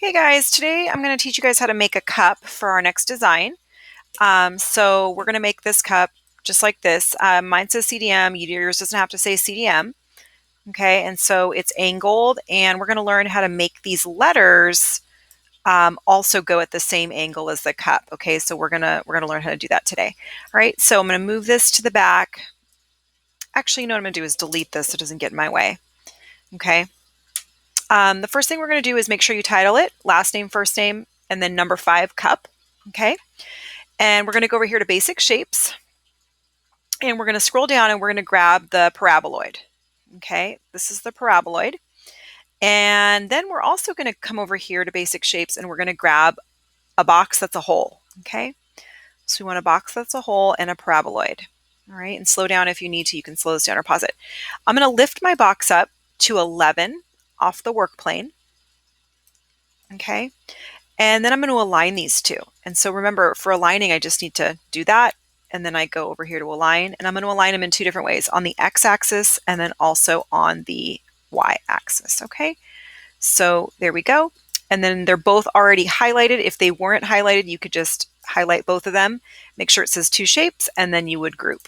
Hey guys, today I'm going to teach you guys how to make a cup for our next design. So we're going to make this cup just like this. Mine says CDM, yours doesn't have to say CDM. Okay, and so it's angled, and we're going to learn how to make these letters also go at the same angle as the cup. Okay, so we're gonna learn how to do that today. All right, so I'm going to move this to the back. Actually, you know what I'm going to do is delete this so it doesn't get in my way. Okay. The first thing we're going to do is make sure you title it, last name, first name, and then number 5, cup. Okay. And we're going to go over here to basic shapes. And we're going to scroll down and we're going to grab the paraboloid. Okay. This is the paraboloid. And then we're also going to come over here to basic shapes and we're going to grab a box that's a hole. Okay. So we want a box that's a hole and a paraboloid. All right. And slow down if you need to. You can slow this down or pause it. I'm going to lift my box up to 11 off the work plane. Okay. And then I'm going to align these two. And so remember, for aligning, I just need to do that. And then I go over here to align. And I'm going to align them in 2 different ways, on the x-axis and then also on the y-axis. Okay. So there we go. And then they're both already highlighted. If they weren't highlighted, you could just highlight both of them. Make sure it says 2 shapes, and then you would group.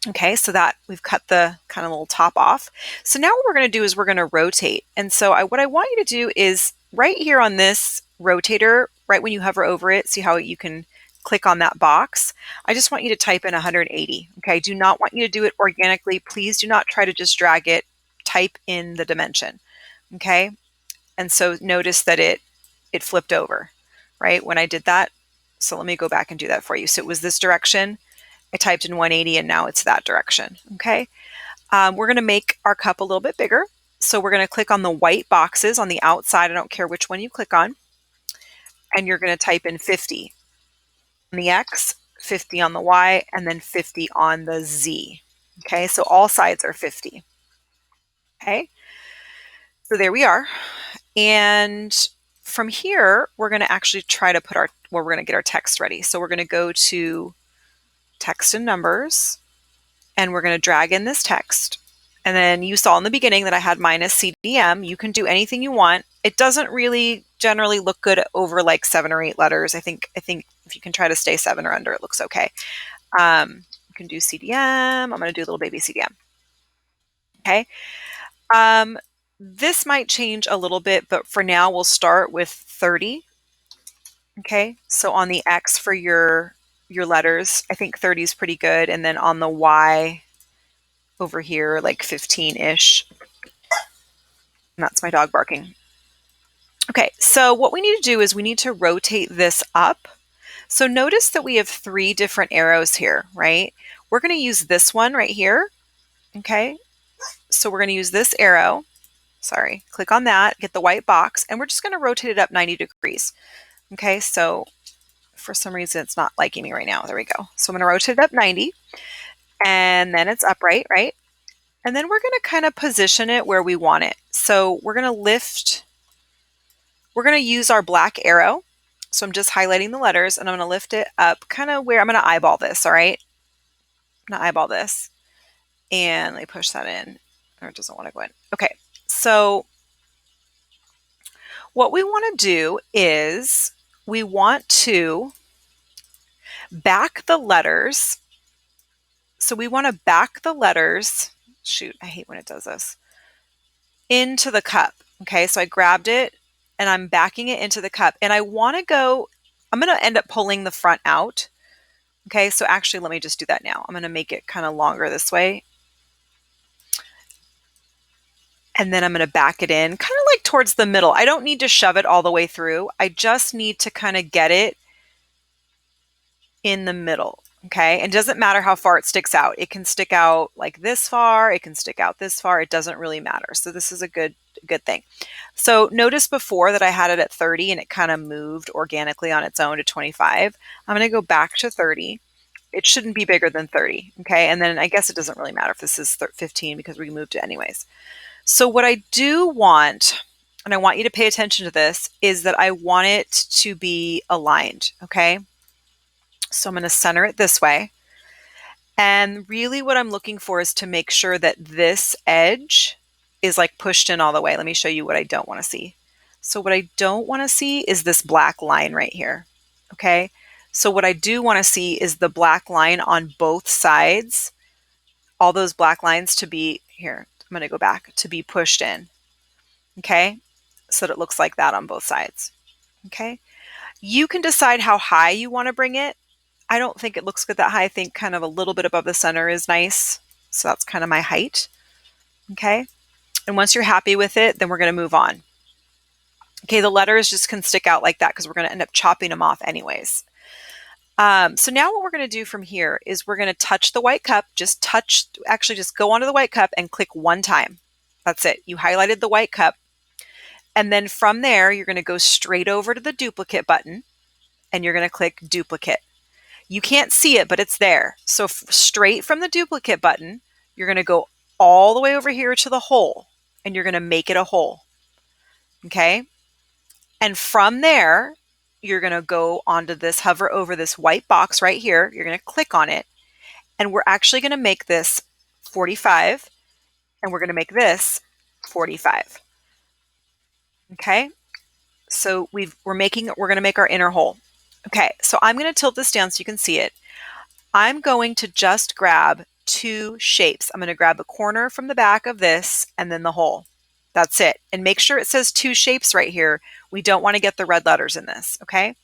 Okay, so that we've cut the kind of little top off. So now what we're going to do is we're going to rotate. And so what I want you to do is right here on this rotator, right when you hover over it, see how you can click on that box. I just want you to type in 180. Okay, I do not want you to do it organically. Please do not try to just drag it. Type in the dimension. Okay, and so notice that it flipped over, right, when I did that. So let me go back and do that for you. So it was this direction. I typed in 180 and now it's that direction. Okay. We're going to make our cup a little bit bigger. So we're going to click on the white boxes on the outside. I don't care which one you click on. And you're going to type in 50 on the X, 50 on the Y, and then 50 on the Z. Okay. So all sides are 50. Okay. So there we are. And from here, we're going to actually try to put we're going to get our text ready. So we're going to go to text and numbers, and we're going to drag in this text. And then you saw in the beginning that I had minus CDM. You can do anything you want. It doesn't really generally look good over like 7 or 8 letters. I think if you can try to stay 7 or under, it looks okay. You can do CDM. I'm going to do a little baby CDM. Okay. This might change a little bit, but for now we'll start with 30. Okay. So on the X for your letters, I think 30 is pretty good. And then on the Y over here, like 15-ish. And that's my dog barking. Okay, so what we need to do is we need to rotate this up. So notice that we have 3 different arrows here, right? We're going to use this one right here. Okay, so we're going to use this arrow. Sorry, click on that, get the white box, and we're just going to rotate it up 90 degrees. Okay, so for some reason it's not liking me right now. There we go. So I'm going to rotate it up 90, and then it's upright, right? And then we're going to kind of position it where we want it. So we're going to we're going to use our black arrow. So I'm just highlighting the letters and I'm going to lift it up kind of where I'm going to eyeball this. All right. I'm going to eyeball this and let me push that in, or it doesn't want to go in. Okay. So what we want to do is we want to back the letters. So we want to back the letters. Shoot, I hate when it does this. Into the cup. Okay, so I grabbed it and I'm backing it into the cup. And I want to go, I'm going to end up pulling the front out. Okay, so actually let me just do that now. I'm going to make it kind of longer this way. And then I'm going to back it in kind of like towards the middle. I don't need to shove it all the way through. I just need to kind of get it in the middle. Okay, and it doesn't matter how far it sticks out. It can stick out like this far. It can stick out this far. It doesn't really matter. So this is a good thing. So notice before that I had it at 30 and it kind of moved organically on its own to 25. I'm going to go back to 30. It shouldn't be bigger than 30. Okay, and then I guess it doesn't really matter if this is 15 because we moved it anyways. So what I do want, and I want you to pay attention to this, is that I want it to be aligned. Okay. So I'm going to center it this way. And really what I'm looking for is to make sure that this edge is like pushed in all the way. Let me show you what I don't want to see. So what I don't want to see is this black line right here. Okay. So what I do want to see is the black line on both sides, all those black lines to be here. I'm going to go back to be pushed in. Okay. So that it looks like that on both sides. Okay. You can decide how high you want to bring it. I don't think it looks good that high. I think kind of a little bit above the center is nice. So that's kind of my height. Okay. And once you're happy with it, then we're going to move on. Okay, the letters just can stick out like that because we're going to end up chopping them off anyways. So now what we're going to do from here is we're going to touch the white cup, just go onto the white cup and click one time. That's it. You highlighted the white cup. And then from there, you're going to go straight over to the duplicate button and you're going to click duplicate. You can't see it, but it's there. So straight from the duplicate button, you're going to go all the way over here to the hole and you're going to make it a hole. Okay. And from there, you're going to go onto this, hover over this white box right here. You're going to click on it. And we're actually going to make this 45. And we're going to make this 45. Okay. So we're going to make our inner hole. Okay. So I'm going to tilt this down so you can see it. I'm going to just grab two shapes. I'm going to grab a corner from the back of this and then the hole. That's it. And make sure it says two shapes right here. We don't want to get the red letters in this. Okay.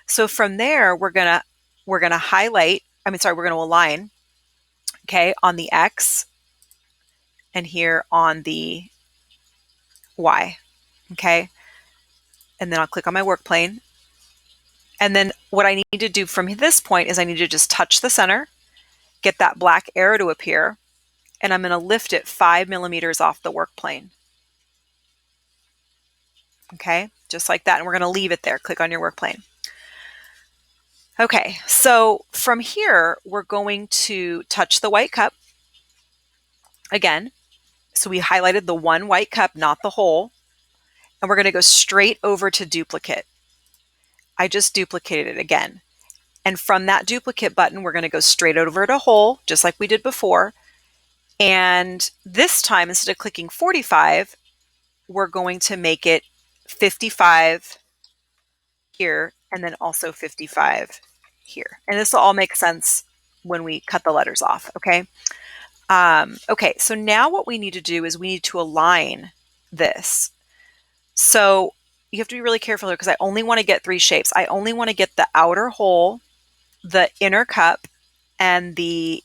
So from there, we're going to align, okay, on the X and here on the Y. Okay. And then I'll click on my work plane. And then what I need to do from this point is I need to just touch the center, get that black arrow to appear, and I'm going to lift it 5 millimeters off the work plane. Okay, just like that. And we're going to leave it there. Click on your work plane. Okay, so from here, we're going to touch the white cup again. So we highlighted the one white cup, not the hole. And we're going to go straight over to duplicate. I just duplicated it again. And from that duplicate button, we're going to go straight over to hole, just like we did before. And this time, instead of clicking 45, we're going to make it 55 here and then also 55 here. And this will all make sense when we cut the letters off, okay? Okay, so now what we need to do is we need to align this. So you have to be really careful here because I only want to get 3 shapes. I only want to get the outer hole, the inner cup, and the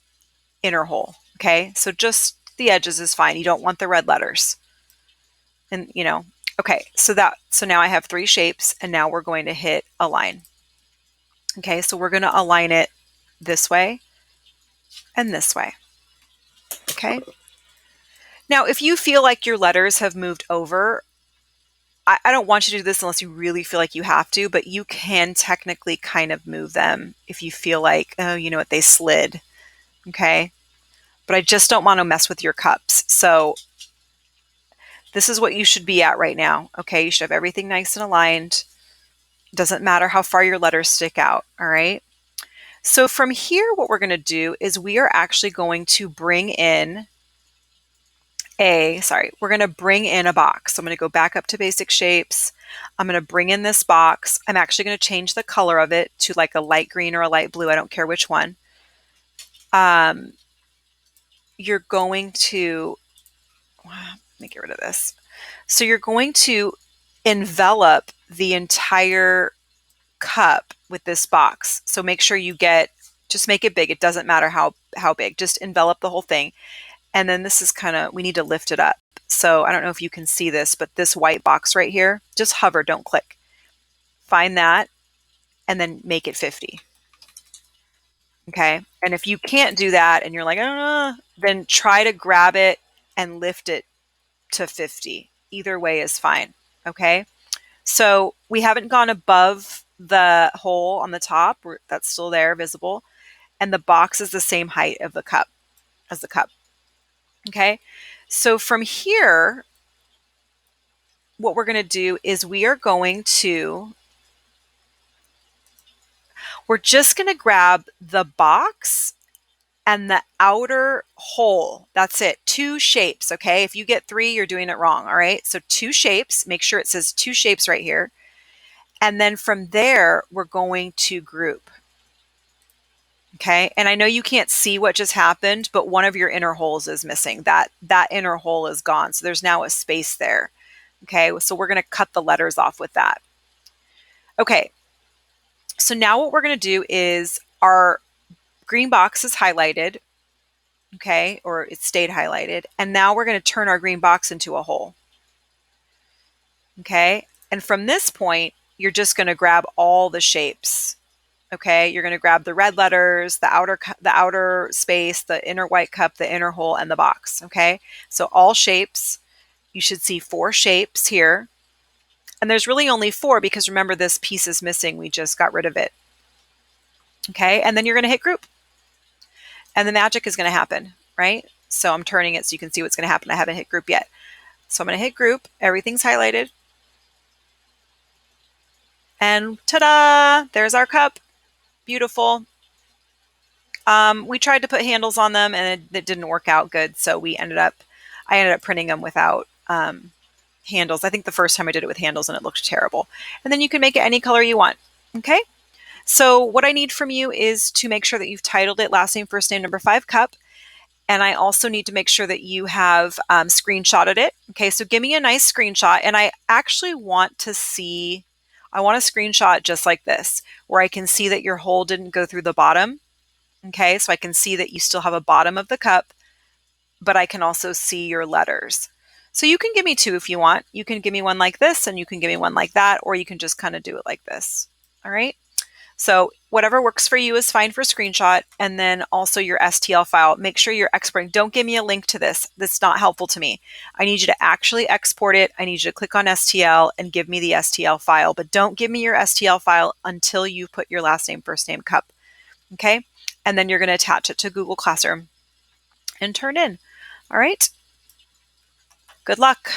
inner hole, okay? So just the edges is fine. You don't want the red letters. And, okay, so now I have 3 shapes, and now we're going to hit align. Okay, so we're going to align it this way and this way. Okay. Now, if you feel like your letters have moved over, I don't want you to do this unless you really feel like you have to, but you can technically kind of move them if you feel like, oh, you know what, they slid. Okay. But I just don't want to mess with your cups. So this is what you should be at right now. Okay. You should have everything nice and aligned. Doesn't matter how far your letters stick out. All right. So from here, what we're going to do is we are actually going to bring in we're going to bring in a box. So I'm going to go back up to basic shapes. I'm going to bring in this box. I'm actually going to change the color of it to like a light green or a light blue. I don't care which one. You're going to, let me get rid of this. So you're going to envelop the entire cup with this box. So make sure just make it big. It doesn't matter how big, just envelop the whole thing. And then this is we need to lift it up. So I don't know if you can see this, but this white box right here, just hover, don't click. Find that and then make it 50. Okay. And if you can't do that and you're like, I don't know, then try to grab it and lift it to 50. Either way is fine. Okay. So we haven't gone above the hole on the top. That's still there, visible. And the box is the same height of the cup as the cup. Okay, so from here, what we're going to do is we're just going to grab the box and the outer hole. That's it. 2 shapes, okay? If you get 3, you're doing it wrong, all right? So 2 shapes. Make sure it says 2 shapes right here. And then from there, we're going to group. Okay, and I know you can't see what just happened, but one of your inner holes is missing. That inner hole is gone. So there's now a space there. Okay, so we're going to cut the letters off with that. Okay, so now what we're going to do is our green box is highlighted, okay, or it stayed highlighted. And now we're going to turn our green box into a hole. Okay, and from this point, you're just going to grab all the shapes. Okay, you're going to grab the red letters, the outer space, the inner white cup, the inner hole, and the box. Okay, so all shapes. You should see 4 shapes here. And there's really only 4 because remember this piece is missing. We just got rid of it. Okay, and then you're going to hit group. And the magic is going to happen, right? So I'm turning it so you can see what's going to happen. I haven't hit group yet. So I'm going to hit group. Everything's highlighted. And ta-da! There's our cup. Beautiful. We tried to put handles on them and it didn't work out good. So I ended up printing them without handles. I think the first time I did it with handles and it looked terrible. And then you can make it any color you want. Okay. So what I need from you is to make sure that you've titled it last name, first name, number 5 cup. And I also need to make sure that you have screenshotted it. Okay. So give me a nice screenshot. And I actually want to see, I want a screenshot just like this, where I can see that your hole didn't go through the bottom. Okay, so I can see that you still have a bottom of the cup, but I can also see your letters. So you can give me 2 if you want. You can give me one like this and you can give me one like that, or you can just kind of do it like this. All right. So whatever works for you is fine for screenshot. And then also your STL file. Make sure you're exporting. Don't give me a link to this. That's not helpful to me. I need you to actually export it. I need you to click on STL and give me the STL file, but don't give me your STL file until you put your last name, first name, cup. Okay. And then you're going to attach it to Google Classroom and turn in. All right. Good luck.